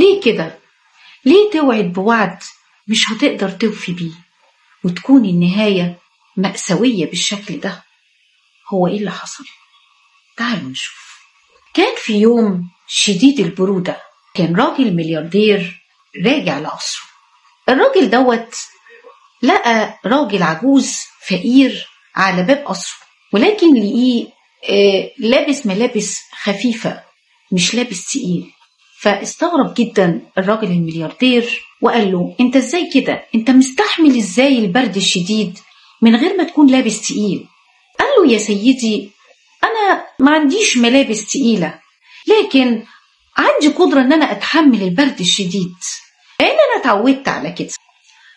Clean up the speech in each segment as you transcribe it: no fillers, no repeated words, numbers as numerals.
ليه كده؟ ليه توعد بوعد مش هتقدر توفي بيه وتكون النهاية مأساوية بالشكل ده؟ هو ايه اللي حصل؟ تعالوا نشوف. كان في يوم شديد البرودة، كان راجل ملياردير راجع لقصره. الراجل دوت لقى راجل عجوز فقير على باب قصره، ولكن لقيه لابس ملابس خفيفة، مش لابس تقيل. فاستغرب جدا الراجل الملياردير وقال له: انت ازاي كده؟ انت مستحمل ازاي البرد الشديد من غير ما تكون لابس تقيل؟ قال له: يا سيدي، انا ما عنديش ملابس تقيلة، لكن عندي قدرة ان انا اتحمل البرد الشديد لان انا اتعودت على كده.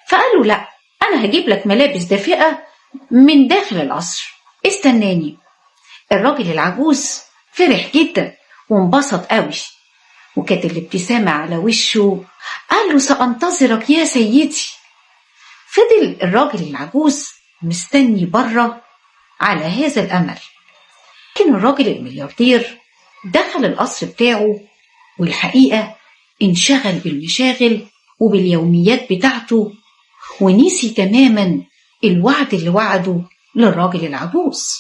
فقال له: لا، انا هجيب لك ملابس دافئة من داخل القصر، استناني. الراجل العجوز فرح جدا وانبسط قوي، وكانت الابتسامة على وشه. قال له: سأنتظرك يا سيدي. فضل الراجل العجوز مستني بره على هذا الأمل. لكن الراجل الملياردير دخل القصر بتاعه، والحقيقة انشغل بالمشاغل وباليوميات بتاعته، ونسي تماما الوعد اللي وعده للراجل العجوز،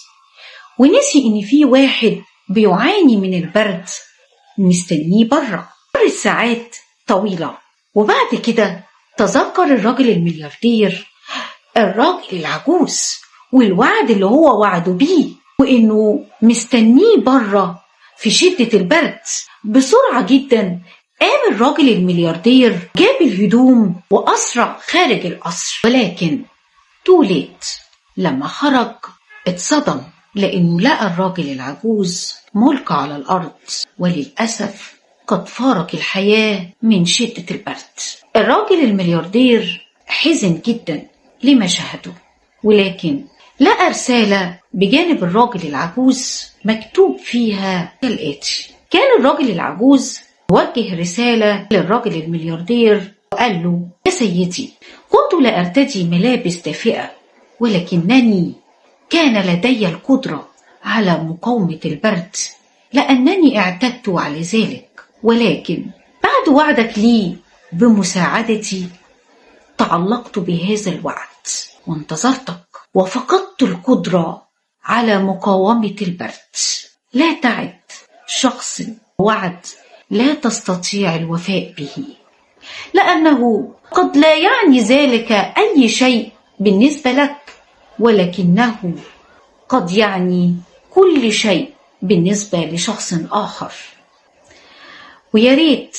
ونسي ان في واحد بيعاني من البرد مستنيه بره. مرت ساعات طويلة، وبعد كده تذكر الراجل الملياردير الراجل العجوز والوعد اللي هو وعده بيه، وانه مستنيه بره في شدة البرد. بسرعة جدا قام الراجل الملياردير، جاب الهدوم وأسرع خارج القصر، ولكن توليت. لما خرج اتصدم لأنه لقى الراجل العجوز ملقى على الأرض، وللأسف قد فارق الحياة من شدة البرد. الراجل الملياردير حزن جدا لما شاهده، ولكن لقى رسالة بجانب الراجل العجوز مكتوب فيها كالآتي. كان الراجل العجوز وجه رسالة للراجل الملياردير وقال له: يا سيدي، كنت لا أرتدي ملابس دافئة، ولكنني كان لدي القدرة على مقاومة البرد لأنني اعتدت على ذلك، ولكن بعد وعدك لي بمساعدتي تعلقت بهذا الوعد وانتظرتك، وفقدت القدرة على مقاومة البرد. لا تعد شخص وعد لا تستطيع الوفاء به، لأنه قد لا يعني ذلك أي شيء بالنسبة لك، ولكنه قد يعني كل شيء بالنسبة لشخص آخر. ويا ريت